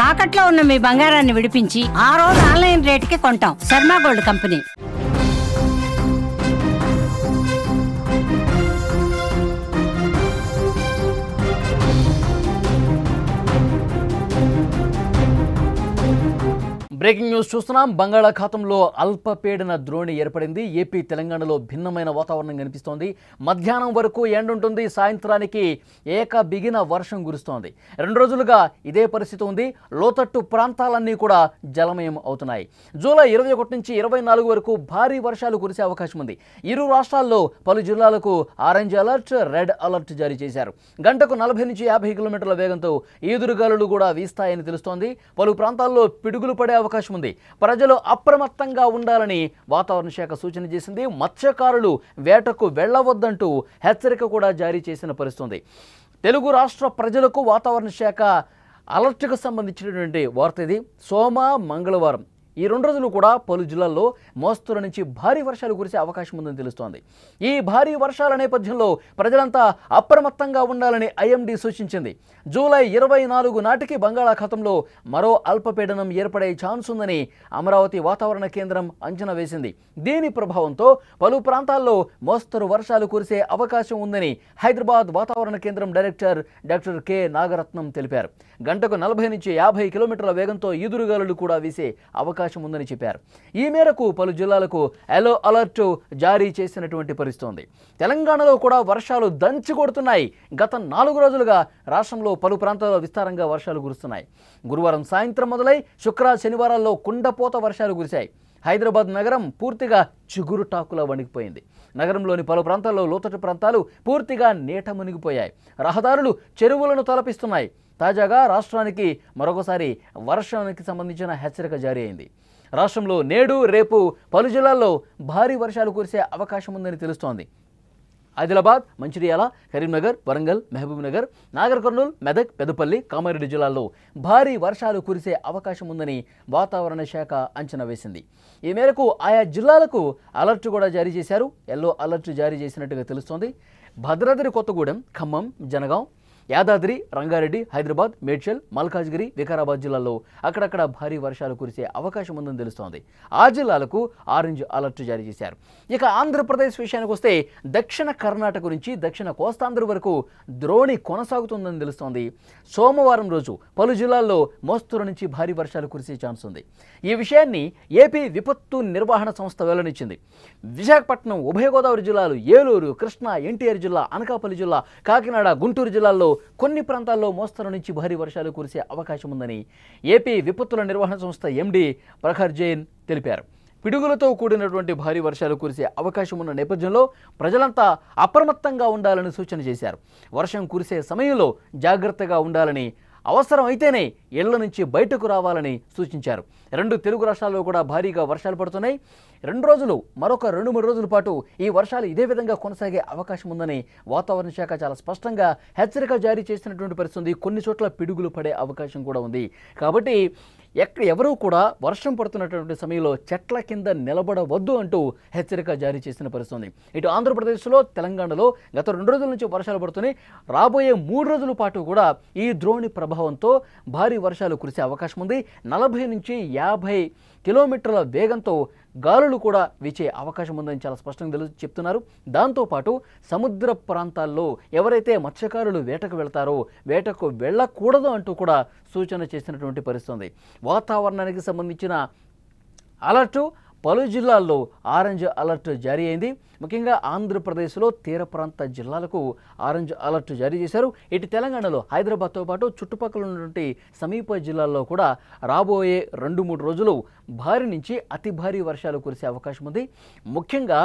తాకట్లో ఉన్న మీ బంగారాన్ని విడిపించి ఆ రోజు ఆన్లైన్ రేటుకి కొంటాం. Sharma gold company. Breaking news చూస్తున్నాం. బంగాళాఖాతంలో అల్పపీడన ద్రోణి ఏర్పడింది. ఏపీ తెలంగాణలో భిన్నమైన వాతావరణం కనిపిస్తోంది. మధ్యాహ్నం వరకు ఎండ ఉంటుంది. సాయంత్రానికి బిగిన వర్షం కురుస్తోంది. 2 రోజులుగా ఇదే పరిస్థితి ఉంది. లోతట్టు ప్రాంతాలన్నీ కూడా జలమయం అవుతున్నాయి. జూలై 21 నుంచి 24 వరకు భారీ వర్షాలు కురిసే అవకాశం ఉంది. ఇరు రాష్ట్రాల్లో పలు జిల్లాలకు ఆరెంజ్ అలర్ట్, రెడ్ అలర్ట్ జారీ చేశారు. గంటకు 40 నుంచి 50 కిలోమీటర్ల వేగంతో ఈదురుగాలులు కూడా వీస్తాయని తెలుస్తోంది. పలు ప్రాంతాల్లో పిడుగులు పడే అవకాశం ఉంది. ప్రజలు అప్రమత్తంగా ఉండాలని వాతావరణ శాఖ సూచన చేసింది. మత్స్యకారులు వేటకు వెళ్లవద్దంటూ హెచ్చరిక కూడా జారీ చేసిన పరిస్థితి. తెలుగు రాష్ట్ర ప్రజలకు వాతావరణ శాఖ అలర్ట్కు సంబంధించినటువంటి వార్త ఇది. సోమ, మంగళవారం ఈ 2 రోజులు కూడా పలు జిల్లాల్లో మోస్తరు నుంచి భారీ వర్షాలు కురిసే అవకాశం ఉందని తెలుస్తోంది. ఈ భారీ వర్షాల నేపథ్యంలో ప్రజలంతా అప్రమత్తంగా ఉండాలని ఐఎండీ సూచించింది. జూలై 24 నాటికి బంగాళాఖాతంలో మరో అల్పపీడనం ఏర్పడే ఛాన్స్ ఉందని అమరావతి వాతావరణ కేంద్రం అంచనా వేసింది. దీని ప్రభావంతో పలు ప్రాంతాల్లో మోస్తరు వర్షాలు కురిసే అవకాశం ఉందని హైదరాబాద్ వాతావరణ కేంద్రం డైరెక్టర్ డాక్టర్ కె నాగరత్నం తెలిపారు. గంటకు 40 నుంచి 50 కిలోమీటర్ల వేగంతో ఈదురుగాలులు కూడా వీసే అవకాశం ఉందని చెప్పారు. ఈ మేరకు పలు జిల్లాలకు ఎల్లో అలర్ట్ జారీ చేసినటువంటి పరిస్థితి. తెలంగాణలో కూడా వర్షాలు దంచి కొడుతున్నాయి. గత 4 రోజులుగా రాష్ట్రంలో పలు ప్రాంతాల్లో విస్తారంగా వర్షాలు కురుస్తున్నాయి. గురువారం సాయంత్రం మొదలై శుక్ర, శనివారాల్లో కుండపోత వర్షాలు కురిశాయి. హైదరాబాద్ నగరం పూర్తిగా చిగురుటాకులా వణికిపోయింది. నగరంలోని పలు ప్రాంతాల్లో లోతట్టు ప్రాంతాలు పూర్తిగా నీట మునిగిపోయాయి. రహదారులు చెరువులను తలపిస్తున్నాయి. తాజాగా రాష్ట్రానికి మరొకసారి వర్షానికి సంబంధించిన హెచ్చరిక జారీ అయింది. రాష్ట్రంలో నేడు, రేపు పలు జిల్లాల్లో భారీ వర్షాలు కురిసే అవకాశం ఉందని తెలుస్తోంది. ఆదిలాబాద్, మంచిర్యాల, కరీంనగర్, వరంగల్, మహబూబ్ నగర్, నాగర్ కర్నూల్, మెదక్, పెద్దపల్లి, కామారెడ్డి జిల్లాల్లో భారీ వర్షాలు కురిసే అవకాశం ఉందని వాతావరణ శాఖ అంచనా వేసింది. ఈ మేరకు ఆయా జిల్లాలకు అలర్ట్ కూడా జారీ చేశారు. ఎల్లో అలర్ట్ జారీ చేసినట్టుగా తెలుస్తోంది. భద్రాద్రి కొత్తగూడెం, ఖమ్మం, జనగాం, యాదాద్రి, రంగారెడ్డి, హైదరాబాద్, మేడ్చల్, మల్కాజ్గిరి, వికారాబాద్ జిల్లాల్లో అక్కడక్కడ భారీ వర్షాలు కురిసే అవకాశం ఉందని తెలుస్తోంది. ఆ జిల్లాలకు ఆరెంజ్ అలర్ట్ జారీ చేశారు. ఇక ఆంధ్రప్రదేశ్ విషయానికి వస్తే దక్షిణ కర్ణాటక నుంచి దక్షిణ కోస్తాంధ్ర వరకు ద్రోణి కొనసాగుతుందని తెలుస్తోంది. సోమవారం రోజు పలు జిల్లాల్లో మోస్తరు నుంచి భారీ వర్షాలు కురిసే ఛాన్స్ ఉంది. ఈ విషయాన్ని ఏపీ విపత్తు నిర్వహణ సంస్థ వెల్లడించింది. విశాఖపట్నం, ఉభయ గోదావరి జిల్లాలు, ఏలూరు, కృష్ణా, ఎన్టీఆర్ జిల్లా, అనకాపల్లి జిల్లా, కాకినాడ, గుంటూరు జిల్లాల్లో కొన్ని ప్రాంతాల్లో మోస్తరు నుంచి భారీ వర్షాలు కురిసే అవకాశం ఉందని ఏపీ విపత్తుల నిర్వహణ సంస్థ ఎండీ ప్రఖర్ జైన్ తెలిపారు. పిడుగులతో కూడినటువంటి భారీ వర్షాలు కురిసే అవకాశం ఉన్న నేపథ్యంలో ప్రజలంతా అప్రమత్తంగా ఉండాలని సూచన చేశారు. వర్షం కురిసే సమయంలో జాగ్రత్తగా ఉండాలని, అవసరం అయితేనే ఇళ్ల నుంచి బయటకు రావాలని సూచించారు. 2 తెలుగు రాష్ట్రాల్లో కూడా భారీగా వర్షాలు పడుతున్నాయి. 2 రోజులు, మరొక 2-3 రోజుల పాటు ఈ వర్షాలు ఇదే విధంగా కొనసాగే అవకాశం ఉందని వాతావరణ శాఖ చాలా స్పష్టంగా హెచ్చరిక జారీ చేసినటువంటి పరిస్థితి. కొన్ని చోట్ల పిడుగులు పడే అవకాశం కూడా ఉంది. కాబట్టి ఎవరూ కూడా వర్షం పడుతున్నటువంటి సమయంలో చెట్ల కింద నిలబడవద్దు అంటూ హెచ్చరిక జారీ చేసిన పరిస్థితి. ఇటు ఆంధ్రప్రదేశ్లో, తెలంగాణలో గత 2 రోజుల నుంచి వర్షాలు పడుతున్నాయి. రాబోయే 3 రోజుల పాటు కూడా ఈ ద్రోణి ప్రభావంతో భారీ వర్షాలు కురిసే అవకాశం ఉంది. 40 నుంచి 50 కిలోమీటర్ల వేగంతో గాలులు కూడా వీచే అవకాశం ఉందని చాలా స్పష్టంగా చెప్తున్నారు. దాంతోపాటు సముద్ర ప్రాంతాల్లో ఎవరైతే మత్స్యకారులు వేటకు వెళ్తారో వేటకు వెళ్ళకూడదు అంటూ కూడా సూచన చేసినటువంటి పరిస్థితి. వాతావరణానికి సంబంధించిన అలర్టు పలు జిల్లాల్లో ఆరెంజ్ అలర్ట్ జారీ అయింది. ముఖ్యంగా ఆంధ్రప్రదేశ్లో తీర ప్రాంత జిల్లాలకు ఆరెంజ్ అలర్ట్ జారీ చేశారు. ఇటు తెలంగాణలో హైదరాబాద్తో పాటు చుట్టుపక్కల ఉన్నటువంటి సమీప జిల్లాల్లో కూడా రాబోయే 2-3 రోజులు భారీ నుంచి అతి భారీ వర్షాలు కురిసే అవకాశం ఉంది. ముఖ్యంగా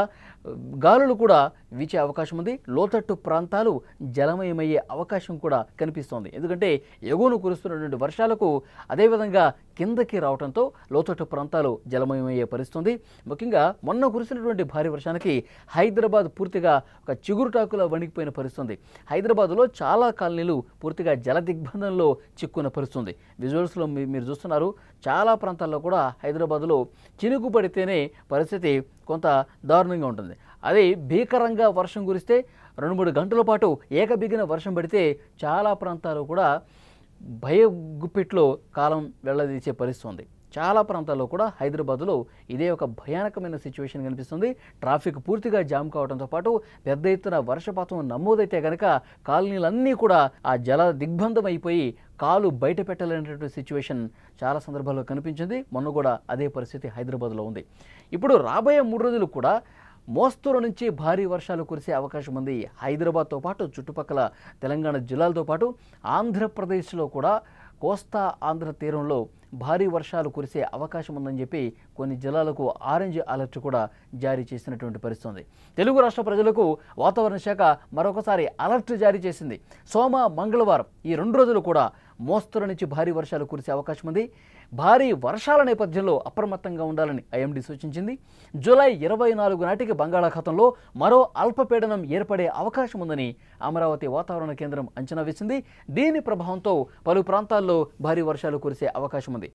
గాలులు కూడా వీచే అవకాశం ఉంది. లోతట్టు ప్రాంతాలు జలమయమయ్యే అవకాశం కూడా కనిపిస్తోంది. ఎందుకంటే ఎగువను కురుస్తున్నటువంటి వర్షాలకు అదేవిధంగా కిందకి రావడంతో లోతట్టు ప్రాంతాలు జలమయమయ్యే పరిస్థితి. ముఖ్యంగా మొన్న కురిసినటువంటి భారీ వర్షానికి హైదరాబాద్ పూర్తిగా ఒక చిగురుటాకులా వణికిపోయిన పరిస్థితి. హైదరాబాద్లో చాలా కాలనీలు పూర్తిగా జల దిగ్బంధంలో చిక్కున్న పరిస్థితి. విజువల్స్లో మీరు చూస్తున్నారు. చాలా ప్రాంతాల్లో కూడా హైదరాబాద్లో చినుకు పడితేనే పరిస్థితి కొంత దారుణంగా ఉంటుంది. అదే భీకరంగా వర్షం కురిస్తే 2-3 గంటల పాటు బిగిన వర్షం పడితే చాలా ప్రాంతాలు కూడా భయగుప్పిట్లో కాలం వెళ్లదీసే పరిస్థితి ఉంది. చాలా ప్రాంతాల్లో కూడా హైదరాబాద్లో ఇదే ఒక భయానకమైన సిచ్యువేషన్ కనిపిస్తుంది. ట్రాఫిక్ పూర్తిగా జామ్ కావడంతో పాటు పెద్ద ఎత్తున వర్షపాతం నమోదైతే కనుక కాలనీలన్నీ కూడా ఆ జల దిగ్బంధం అయిపోయి కాలు బయట పెట్టలేనటువంటి సిచ్యువేషన్ చాలా సందర్భాల్లో కనిపించింది. మొన్న కూడా అదే పరిస్థితి హైదరాబాద్లో ఉంది. ఇప్పుడు రాబోయే 3 రోజులు కూడా మోస్తరు నుంచి భారీ వర్షాలు కురిసే అవకాశం ఉంది. హైదరాబాద్తో పాటు చుట్టుపక్కల తెలంగాణ జిల్లాలతో పాటు ఆంధ్రప్రదేశ్లో కూడా కోస్తా ఆంధ్ర తీరంలో భారీ వర్షాలు కురిసే అవకాశం ఉందని చెప్పి కొన్ని జిల్లాలకు ఆరెంజ్ అలర్ట్ కూడా జారీ చేసినటువంటి పరిస్థితి ఉంది. తెలుగు రాష్ట్ర ప్రజలకు వాతావరణ శాఖ మరొకసారి అలర్ట్ జారీ చేసింది. సోమ మంగళవారం ఈ 2 రోజులు కూడా మోస్తరు నుంచి భారీ వర్షాలు కురిసే అవకాశం ఉంది. భారీ వర్షాల నేపథ్యంలో అప్రమత్తంగా ఉండాలని ఐఎండీ సూచించింది. జూలై 24 నాటికి బంగాళాఖాతంలో మరో అల్పపీడనం ఏర్పడే అవకాశం ఉందని అమరావతి వాతావరణ కేంద్రం అంచనా వేసింది. దీని ప్రభావంతో పలు ప్రాంతాల్లో భారీ వర్షాలు కురిసే అవకాశం ఉంది.